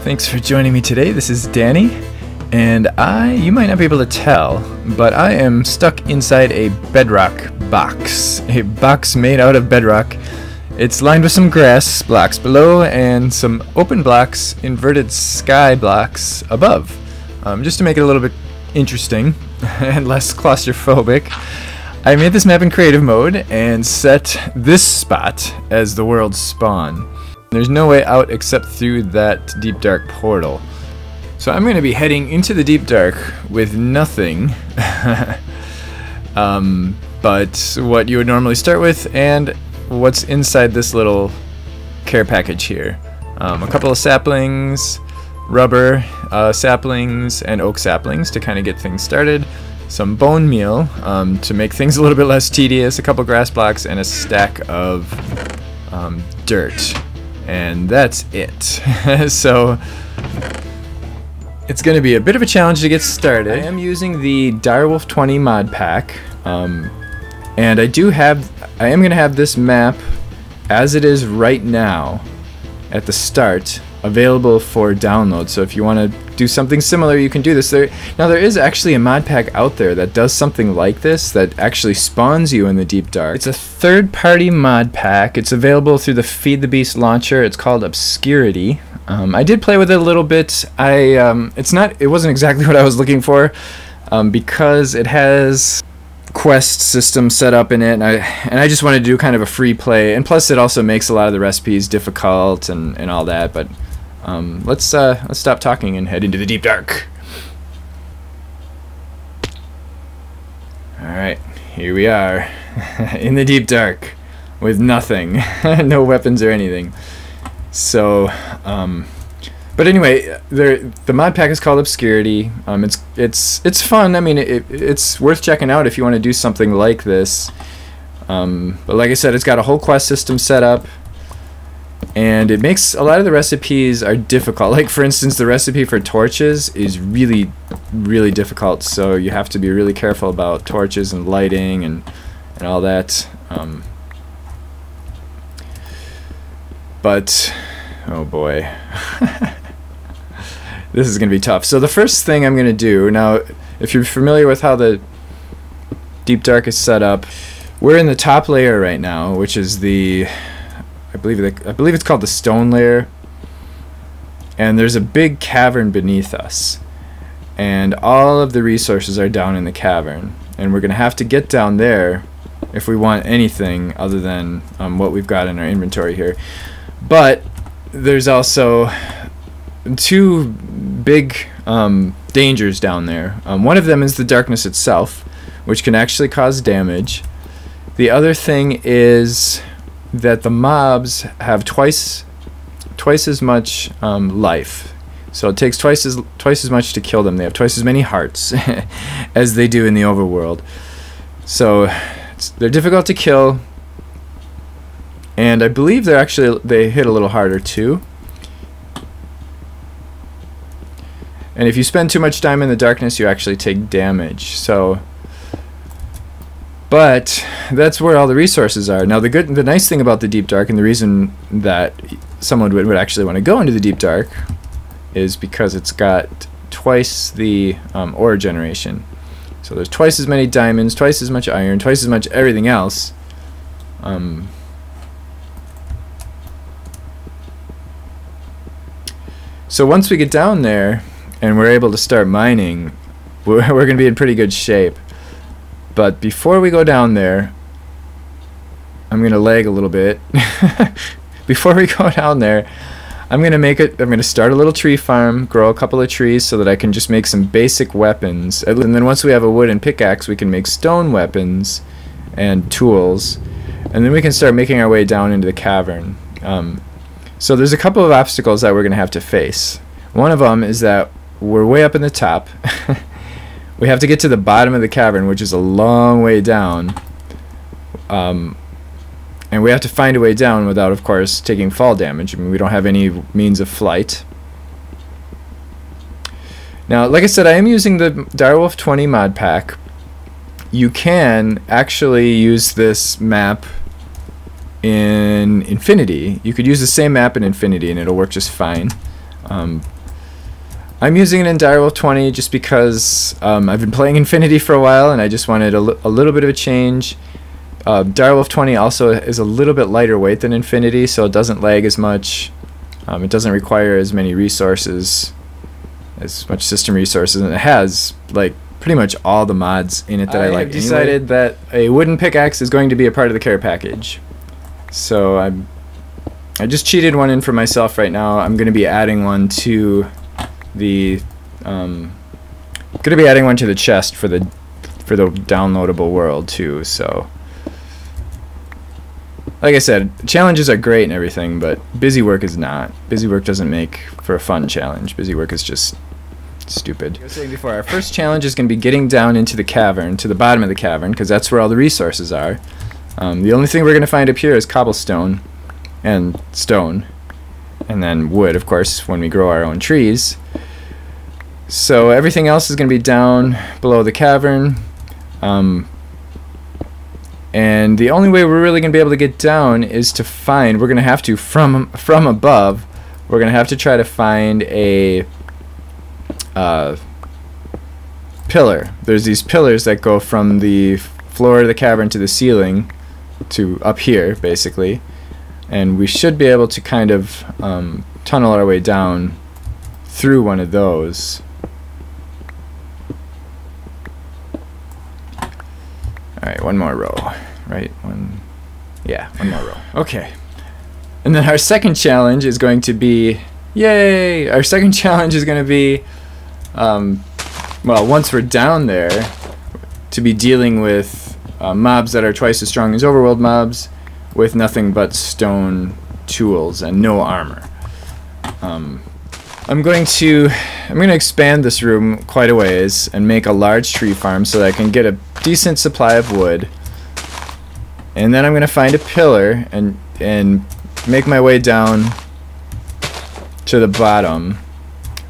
Thanks for joining me today. This is Danny, and you might not be able to tell, but I am stuck inside a bedrock box. A box made out of bedrock. It's lined with some grass blocks below and some open blocks, inverted sky blocks above, just to make it a little bit interesting and less claustrophobic. I made this map in creative mode and set this spot as the world's spawn. There's no way out except through that deep dark portal. So I'm going to be heading into the deep dark with nothing but what you would normally start with and what's inside this little care package here. A couple of saplings, rubber saplings, and oak saplings to kind of get things started. Some bone meal to make things a little bit less tedious, a couple grass blocks, and a stack of dirt. And that's it. So it's going to be a bit of a challenge to get started. I am using the Direwolf 20 mod pack, and I am going to have this map as it is right now at the start available for download. So if you want to do something similar, you can do this. Now there is actually a mod pack out there that does something like this, that actually spawns you in the deep dark. It's a third-party mod pack. It's available through the Feed the Beast launcher. It's called Obscurity. I did play with it a little bit. It wasn't exactly what I was looking for, because it has quest system set up in it, and I just wanted to do kind of a free play, and plus it also makes a lot of the recipes difficult and all that. But let's stop talking and head into the deep dark. Alright, here we are in the deep dark with nothing. No weapons or anything. So but anyway, the mod pack is called Obscurity. It's fun. I mean, it's worth checking out if you want to do something like this. But like I said, it's got a whole quest system set up, and it makes a lot of the recipes are difficult. Like for instance, the recipe for torches is really, really difficult. So you have to be really careful about torches and lighting and all that. But oh boy. This is going to be tough. So the first thing I'm going to do, now if you're familiar with how the deep dark is set up, we're in the top layer right now, which is I believe it's called the stone layer, and there's a big cavern beneath us, and all of the resources are down in the cavern, and we're going to have to get down there if we want anything other than what we've got in our inventory here. But there's also two big dangers down there. One of them is the darkness itself, which can actually cause damage. The other thing is that the mobs have twice as much life. So it takes twice as much to kill them. They have twice as many hearts as they do in the overworld. So they're difficult to kill, and I believe they hit a little harder too. And if you spend too much time in the darkness, you actually take damage. So, but that's where all the resources are. Now the nice thing about the deep dark, and the reason that someone would actually want to go into the deep dark, is because it's got twice the ore generation. So there's twice as many diamonds, twice as much iron, twice as much everything else. So once we get down there and we're able to start mining, we're going to be in pretty good shape. But before we go down there, I'm going to lag a little bit. Before we go down there, I'm going to start a little tree farm, grow a couple of trees so that I can just make some basic weapons. And then once we have a wooden pickaxe, we can make stone weapons and tools. And then we can start making our way down into the cavern. So there's a couple of obstacles that we're going to have to face. One of them is that we're way up in the top. We have to get to the bottom of the cavern, which is a long way down. And we have to find a way down without, of course, taking fall damage. I mean, we don't have any means of flight. Now, like I said, I am using the Direwolf 20 mod pack. You can actually use this map in Infinity. You could use the same map in Infinity and it'll work just fine. I'm using it in Direwolf 20 just because I've been playing Infinity for a while and I just wanted a little bit of a change. Direwolf 20 also is a little bit lighter weight than Infinity, so it doesn't lag as much. It doesn't require as many resources, as much system resources, and it has like pretty much all the mods in it that I like. I've decided that a wooden pickaxe is going to be a part of the care package. So I just cheated one in for myself right now. I'm going to be adding one to the chest for the downloadable world too. So like I said, challenges are great and everything, but busy work is not. Busy work doesn't make for a fun challenge. Busy work is just stupid. Like I was saying before, our first challenge is going to be getting down into the cavern, to the bottom of the cavern, because that's where all the resources are. The only thing we're going to find up here is cobblestone and stone, and then wood, of course, when we grow our own trees. So everything else is going to be down below the cavern, and the only way we're really going to be able to get down is to find, we're going to have to, from above, we're going to have to try to find a pillar. There's these pillars that go from the floor of the cavern to the ceiling, to up here, basically. And we should be able to kind of tunnel our way down through one of those. Alright, one more row. Right? One more row. Okay. And then our second challenge is going to be... Yay! Our second challenge is going to be... well, once we're down there, to be dealing with mobs that are twice as strong as overworld mobs, with nothing but stone tools and no armor. I'm going to expand this room quite a ways and make a large tree farm so that I can get a decent supply of wood. And then I'm going to find a pillar and make my way down to the bottom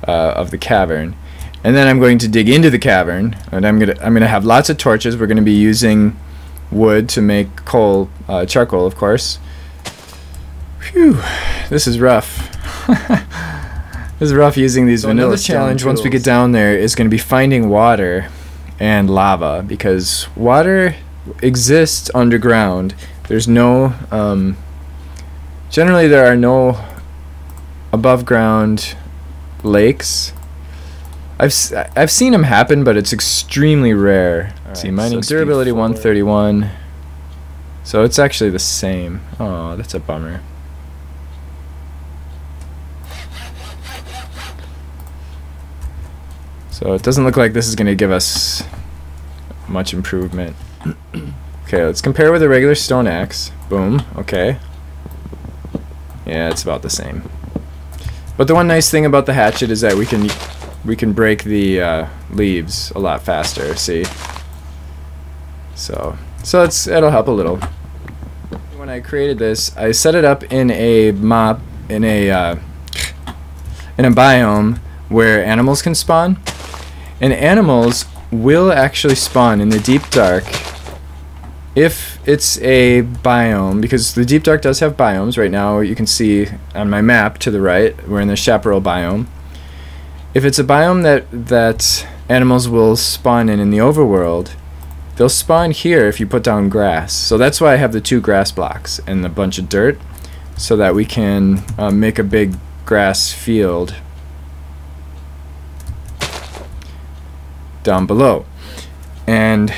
of the cavern. And then I'm going to dig into the cavern, and I'm gonna have lots of torches. We're going to be using wood to make coal, charcoal, of course. Phew, this is rough. This is rough using these vanilla challenge once we get down there is going to be finding water and lava, because water exists underground. There's no generally there are no above ground lakes. I've seen them happen, but it's extremely rare. Right, see, mining so durability 131. So it's actually the same. Oh, that's a bummer. So it doesn't look like this is going to give us much improvement. Okay, let's compare with a regular stone axe. Boom. Okay. Yeah, it's about the same. But the one nice thing about the hatchet is that we can break the leaves a lot faster. See. So it'll help a little. When I created this, I set it up in a biome where animals can spawn, and animals will actually spawn in the deep dark if it's a biome, because the deep dark does have biomes. Right now you can see on my map to the right we're in the chaparral biome. If it's a biome that animals will spawn in the overworld, they'll spawn here if you put down grass. So that's why I have the 2 grass blocks and a bunch of dirt, so that we can make a big grass field down below. And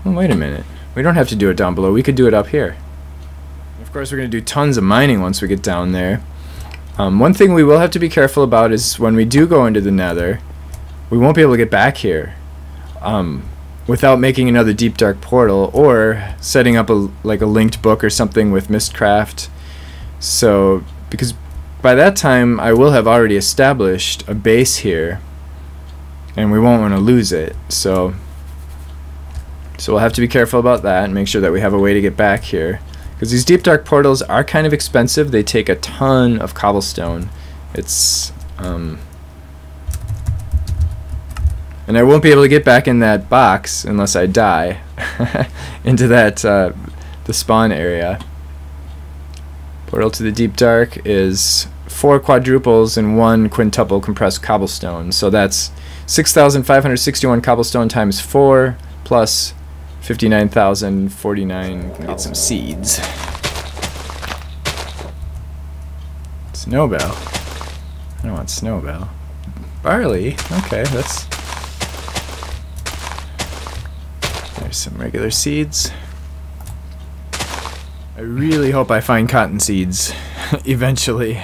oh, wait a minute, we don't have to do it down below, we could do it up here. Of course we're going to do tons of mining once we get down there. One thing we will have to be careful about is when we do go into the nether, we won't be able to get back here without making another deep dark portal or setting up a linked book or something with Mistcraft. So because by that time I will have already established a base here and we won't want to lose it. So we'll have to be careful about that and make sure that we have a way to get back here. Because these deep dark portals are kind of expensive. They take a ton of cobblestone. It's and I won't be able to get back in that box unless I die into that the spawn area. Portal to the deep dark is 4 quadruples and 1 quintuple compressed cobblestone. So that's 6,561 cobblestone times 4 plus 59,049. Can get some seeds. Snowbell. I don't want snowbell. Barley. Okay, that's... There's some regular seeds. I really hope I find cotton seeds eventually.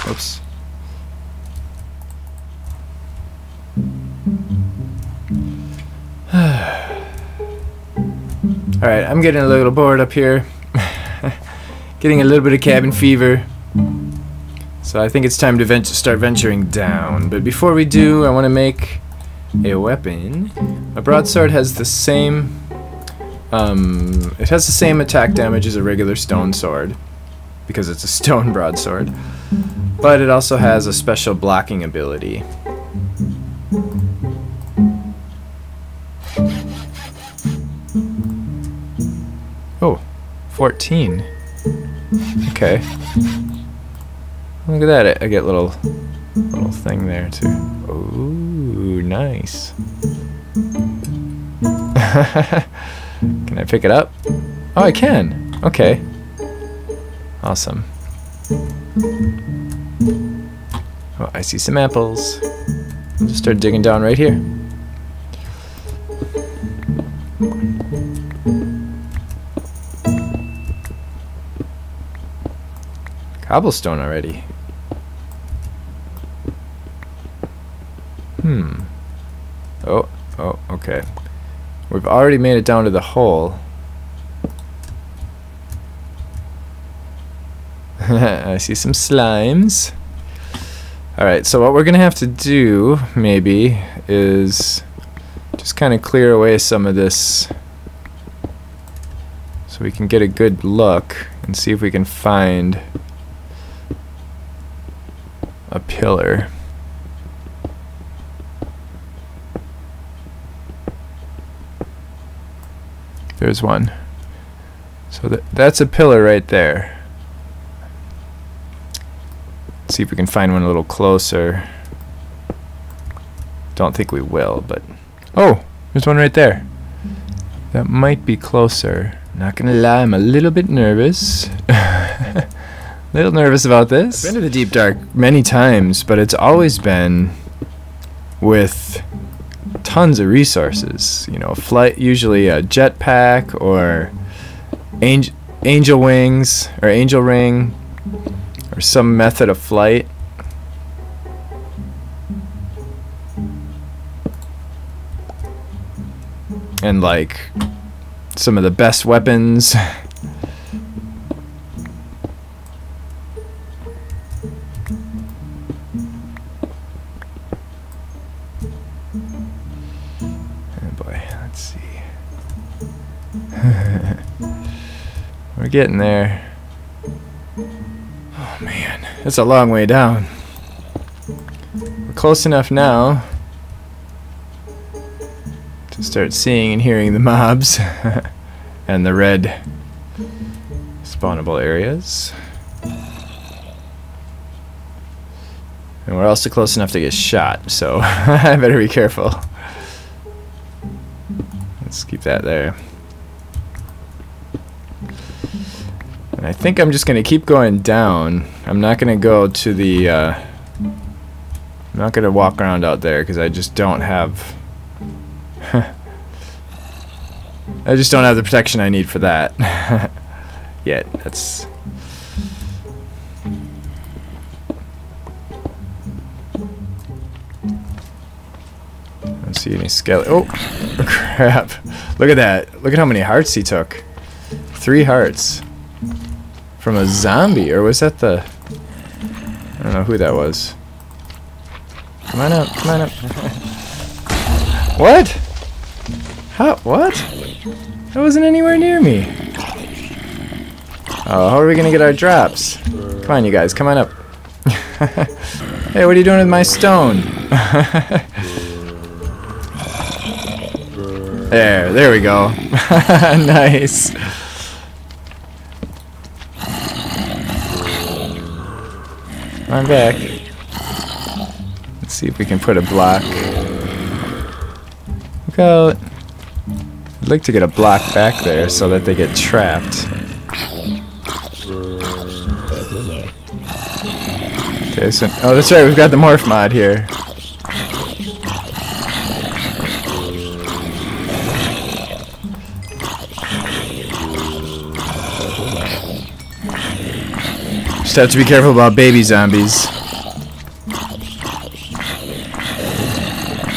Oops. Alright, I'm getting a little bored up here. Getting a little bit of cabin fever. So I think it's time to start venturing down. But before we do, I want to make a weapon. A broadsword has the same... it has the same attack damage as a regular stone sword, because it's a stone broadsword. But it also has a special blocking ability. Oh, 14. Okay. Look at that, I get little thing there too. Ooh, nice. Can I pick it up? Oh, I can. Okay. Awesome. Oh, I see some apples. I'll just start digging down right here. Cobblestone already. Oh, okay. We've already made it down to the hole. I see some slimes. Alright, so what we're gonna have to do, maybe, is just kind of clear away some of this so we can get a good look and see if we can find a pillar. There's one. So that's a pillar right there. Let's see if we can find one a little closer. Don't think we will, but... Oh! There's one right there. That might be closer. Not gonna lie, I'm a little bit nervous. Little nervous about this. I've been to the Deep Dark many times, but it's always been with tons of resources. You know, flight, usually a jetpack or angel wings or angel ring or some method of flight. And like some of the best weapons. We're getting there. Oh man, it's a long way down. We're close enough now to start seeing and hearing the mobs and the red spawnable areas. And we're also close enough to get shot, so I better be careful. Let's keep that there. And I think I'm just going to keep going down. I'm not going to go to the... I'm not going to walk around out there because I just don't have... I just don't have the protection I need for that. Yet. That's... I don't see any skeletons. Oh! Crap. Look at that. Look at how many hearts he took. 3 hearts. From a zombie, or was that the... I don't know who that was. Come on up, come on up. What? How? What? That wasn't anywhere near me. Oh, how are we gonna get our drops? Come on, you guys, come on up. Hey, what are you doing with my stone? There we go. Nice. Come on back. Let's see if we can put a block. Look out. I'd like to get a block back there so that they get trapped. Okay, so oh, that's right. We've got the morph mod here. Just have to be careful about baby zombies.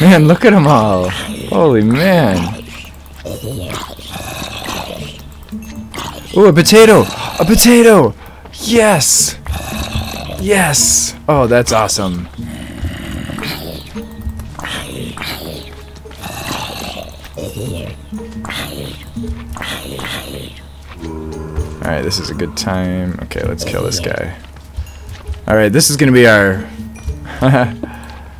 Man, look at them all. Holy man. Ooh, a potato! A potato! Yes! Yes! Oh, that's awesome. Alright, this is a good time. Okay, let's kill this guy. Alright, this is gonna be our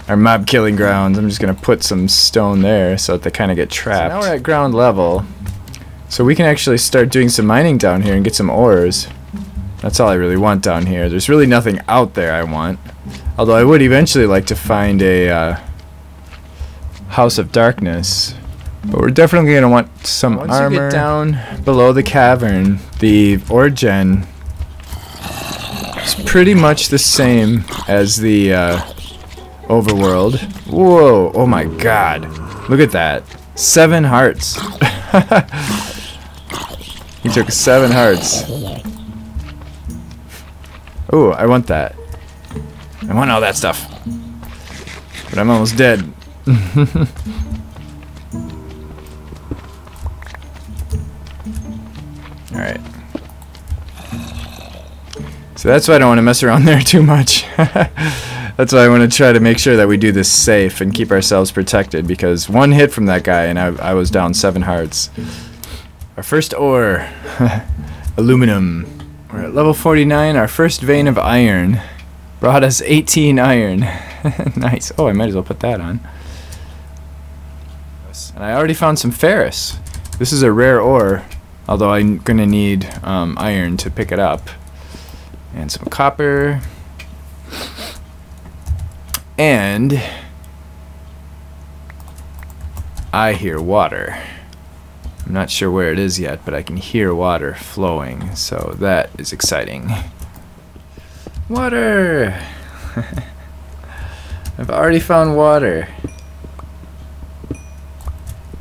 our mob killing grounds. I'm just gonna put some stone there so that they kinda get trapped. So now we're at ground level. So we can actually start doing some mining down here and get some ores. That's all I really want down here. There's really nothing out there I want. Although I would eventually like to find a House of Darkness. But we're definitely going to want some armor. Once you get down below the cavern, the ore gen is pretty much the same as the overworld. Whoa, oh my god. Look at that. 7 hearts. He took 7 hearts. Ooh, I want that. I want all that stuff. But I'm almost dead. Alright. So that's why I don't want to mess around there too much. That's why I want to try to make sure that we do this safe and keep ourselves protected, because one hit from that guy and I was down 7 hearts. Our first ore. Aluminum. We're at level 49. Our first vein of iron brought us 18 iron. Nice. Oh, I might as well put that on. And I already found some ferrous. This is a rare ore, although I'm going to need iron to pick it up. And some copper. And I hear water. I'm not sure where it is yet, but I can hear water flowing, so that is exciting. Water! I've already found water.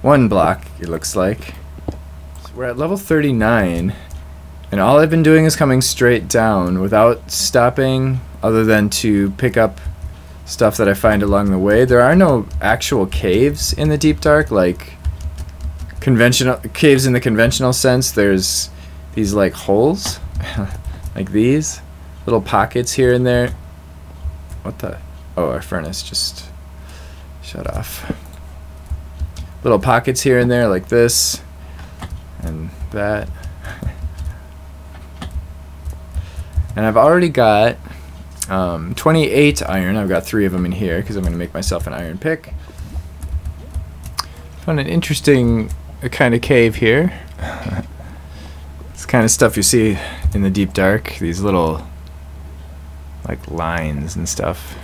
1 block, it looks like. So we're at level 39, and all I've been doing is coming straight down without stopping, other than to pick up stuff that I find along the way. There are no actual caves in the deep dark, like conventional caves in the conventional sense. There's these like holes like these little pockets here and there. What the? Oh, our furnace just shut off. Little pockets here and there like this and that. And I've already got 28 iron. I've got 3 of them in here because I'm going to make myself an iron pick. Found an interesting kind of cave here. It's kind of stuff you see in the deep dark. These little like lines and stuff.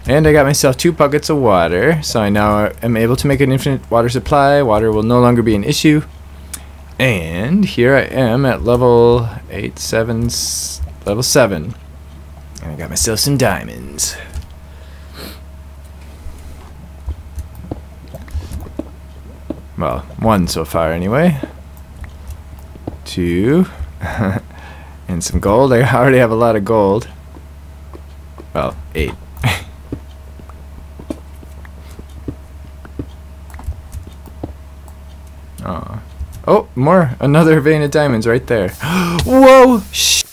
And I got myself 2 buckets of water, so I now am able to make an infinite water supply. Water will no longer be an issue. And here I am at level 7. And I got myself some diamonds. Well, 1 so far anyway. 2. And some gold. I already have a lot of gold. Well, 8. Oh. Oh, more. Another vein of diamonds right there. Whoa! Shh.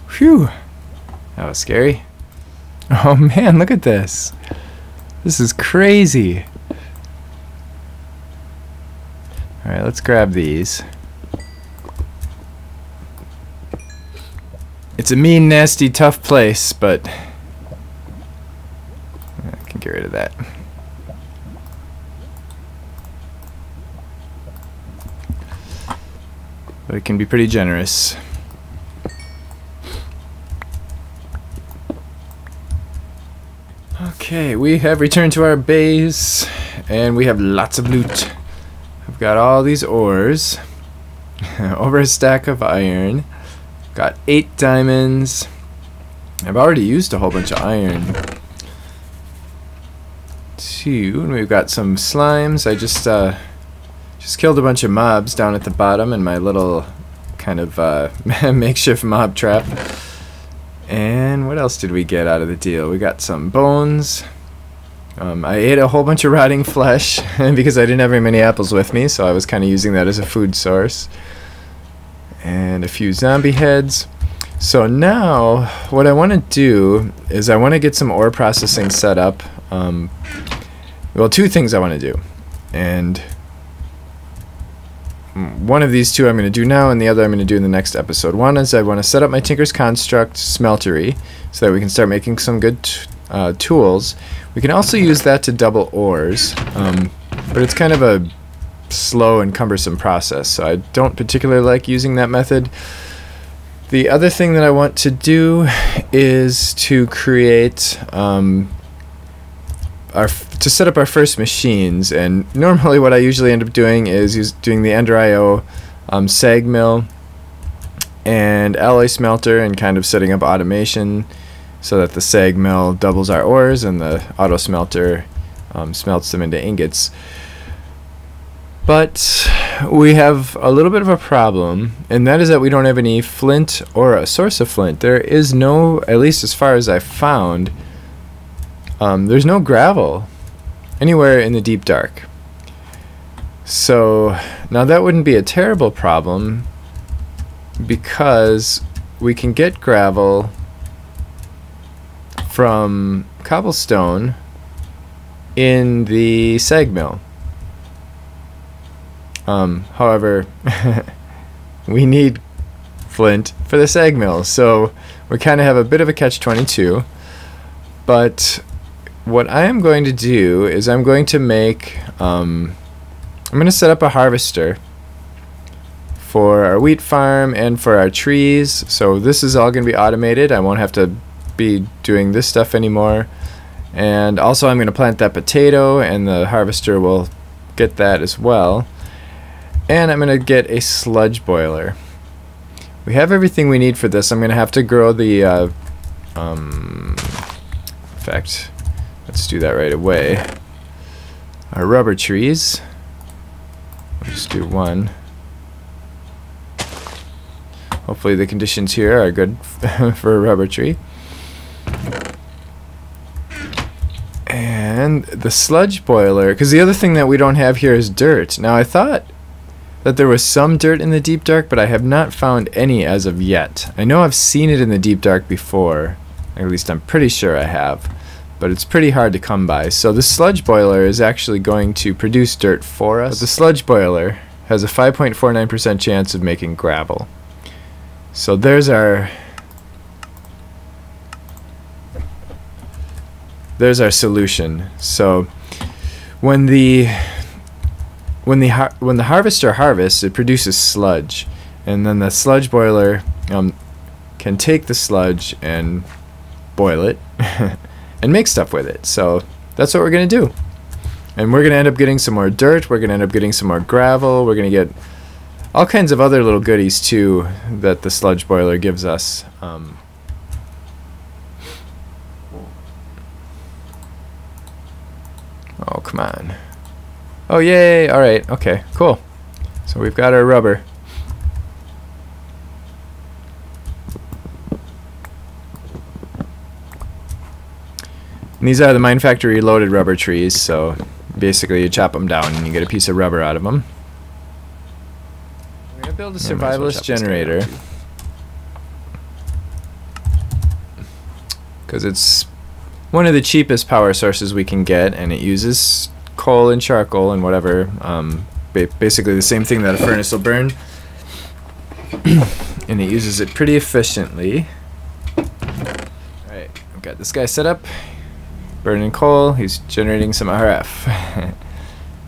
Phew. That was scary. Oh man, look at this. This is crazy. Alright, let's grab these. It's a mean, nasty, tough place, but I can get rid of that. But it can be pretty generous. Okay, we have returned to our base, and we have lots of loot. I've got all these ores, over a stack of iron, got 8 diamonds. I've already used a whole bunch of iron. 2, and we've got some slimes. I just killed a bunch of mobs down at the bottom in my little kind of makeshift mob trap. And what else did we get out of the deal? We got some bones. I ate a whole bunch of rotting flesh because I didn't have very many apples with me, so I was kind of using that as a food source. And a few zombie heads. So now, what I want to do is I want to get some ore processing set up. Well, 2 things I want to do. And one of these 2 I'm going to do now, and the other I'm going to do in the next episode. One is I want to set up my Tinker's Construct smeltery so that we can start making some good tools. We can also use that to double ores, but it's kind of a slow and cumbersome process, so I don't particularly like using that method. The other thing that I want to do is to create to set up our first machines, and normally what I usually end up doing is doing the Ender IO sag mill and alloy smelter, and kind of setting up automation so that the sag mill doubles our ores and the auto smelter smelts them into ingots. But we have a little bit of a problem, and that is that we don't have any flint or a source of flint. There is no, at least as far as I've found, there's no gravel anywhere in the deep dark. So now that wouldn't be a terrible problem, because we can get gravel from cobblestone in the sag mill. However, we need flint for the sag mill, so we kind of have a bit of a catch-22. But what I am going to do is I'm going to make, I'm going to set up a harvester for our wheat farm and for our trees. So this is all going to be automated. I won't have to be doing this stuff anymore. And also I'm going to plant that potato, and the harvester will get that as well. And I'm going to get a sludge boiler. We have everything we need for this. I'm going to have to grow the, in fact, let's do that right away. Our rubber trees. We'll just do 1. Hopefully the conditions here are good for a rubber tree. And the sludge boiler, because the other thing that we don't have here is dirt. Now I thought that there was some dirt in the deep dark, but I have not found any as of yet. I know I've seen it in the deep dark before, at least I'm pretty sure I have, but it's pretty hard to come by. So the sludge boiler is actually going to produce dirt for us. But the sludge boiler has a 5.49% chance of making gravel. So there's our solution. So when the harvester harvests, it produces sludge, and then the sludge boiler can take the sludge and boil it and make stuff with it. So that's what we're gonna do, and we're gonna end up getting some more dirt. We're gonna end up getting some more gravel. We're gonna get all kinds of other little goodies too that the sludge boiler gives us. Oh, come on. Oh, yay! Alright, okay, cool. So we've got our rubber. And these are the Mine Factory loaded rubber trees, so basically you chop them down and you get a piece of rubber out of them. We're going to build a survivalist generator, because it's one of the cheapest power sources we can get, and it uses coal and charcoal and whatever, basically the same thing that a furnace will burn, and it uses it pretty efficiently. Alright, I've got this guy set up, burning coal, he's generating some RF.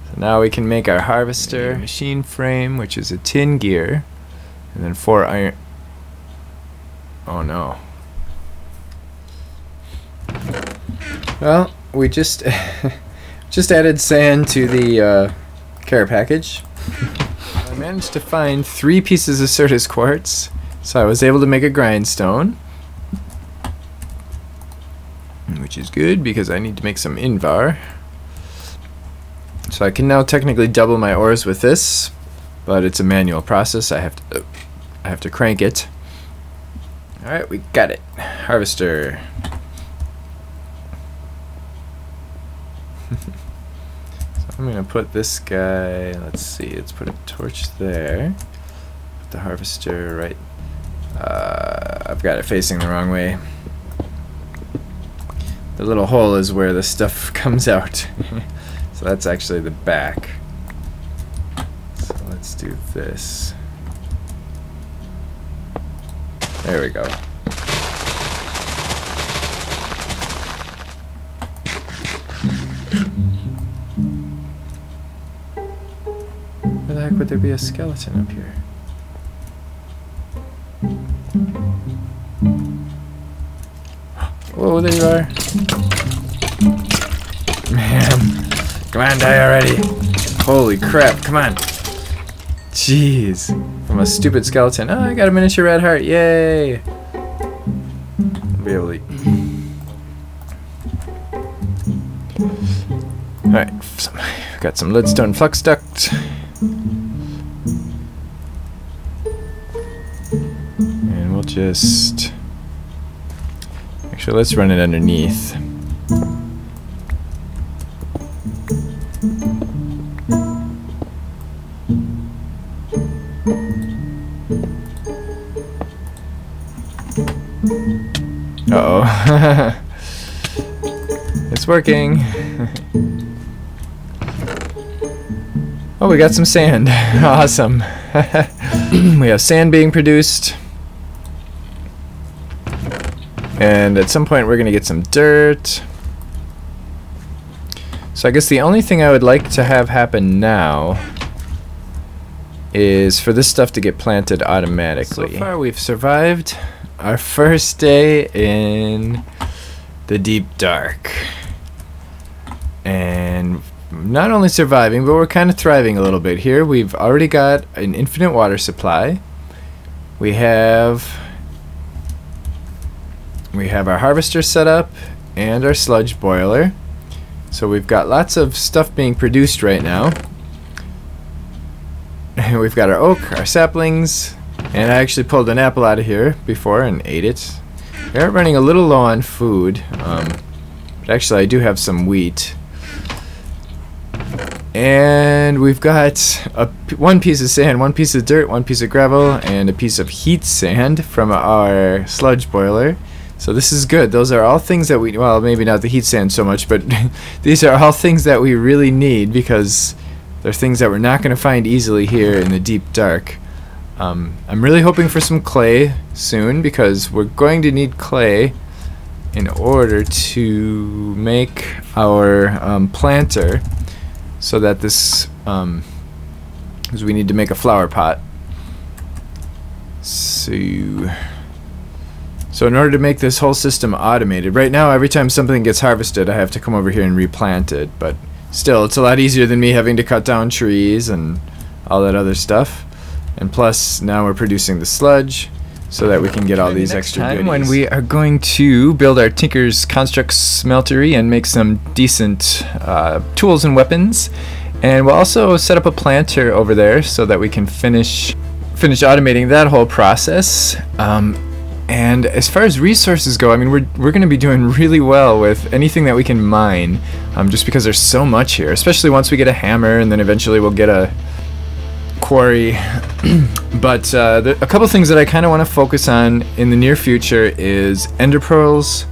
So now we can make our harvester, machine frame, which is a tin gear, and then 4 iron. Oh no. Well, we just just added sand to the care package. I managed to find 3 pieces of Certus quartz, so I was able to make a grindstone, which is good because I need to make some invar. So I can now technically double my ores with this, but it's a manual process. I have to crank it. All right, we got it. Harvester. So I'm gonna put this guy. Let's see. Let's put a torch there. Put the harvester right. I've got it facing the wrong way. The little hole is where the stuff comes out. So that's actually the back. So let's do this. There we go. Where the heck would there be a skeleton up here? Whoa, there you are. Man. Come on, die already. Holy crap, come on. Jeez. From a stupid skeleton. Oh, I got a miniature red heart. Yay. I'll be able to... Alright, got some leadstone flux duct. And we'll just... Actually, let's run it underneath. Uh-oh. It's working. Oh, we got some sand. Awesome. We have sand being produced. And at some point we're going to get some dirt. So I guess the only thing I would like to have happen now is for this stuff to get planted automatically. So far we've survived our first day in the deep dark. And not only surviving, but we're kind of thriving a little bit here. We've already got an infinite water supply. We have our harvester set up and our sludge boiler. So we've got lots of stuff being produced right now. We've got our oak, our saplings, and I actually pulled an apple out of here before and ate it. We are running a little low on food, but actually I do have some wheat. And we've got one piece of sand, one piece of dirt, one piece of gravel, and a piece of heat sand from our sludge boiler. So this is good. Those are all things that we, well, maybe not the heat sand so much, but these are all things that we really need because they're things that we're not going to find easily here in the deep dark. I'm really hoping for some clay soon because we're going to need clay in order to make our planter, so that this, because we need to make a flower pot. So in order to make this whole system automated, right now every time something gets harvested I have to come over here and replant it, but still it's a lot easier than me having to cut down trees and all that other stuff. And plus now we're producing the sludge so that we can get all these extra goodies. When we are going to build our Tinker's Construct Smeltery and make some decent tools and weapons, and we'll also set up a planter over there so that we can finish automating that whole process. And as far as resources go, I mean, we're going to be doing really well with anything that we can mine, just because there's so much here, especially once we get a hammer, and then eventually we'll get a quarry. But a couple things that I kind of want to focus on in the near future is ender pearls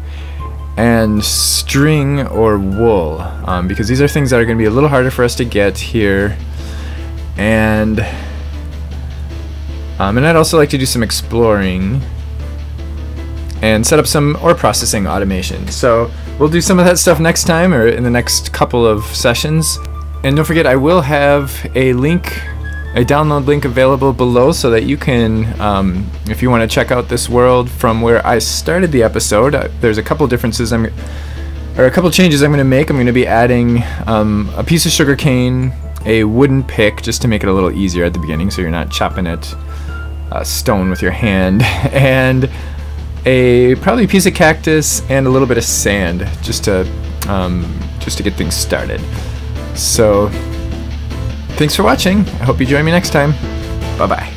and string or wool, because these are things that are going to be a little harder for us to get here. And I'd also like to do some exploring and set up some ore processing automation. So we'll do some of that stuff next time, or in the next couple of sessions. And don't forget, I will have a download link available below so that you can, if you want to check out this world from where I started the episode, there's a couple differences I'm a couple changes I'm going to make. I'm going to be adding a piece of sugar cane, a wooden pick, just to make it a little easier at the beginning, so you're not chopping at stone with your hand, and probably a piece of cactus and a little bit of sand, just to get things started. So, thanks for watching. I hope you join me next time. Bye bye.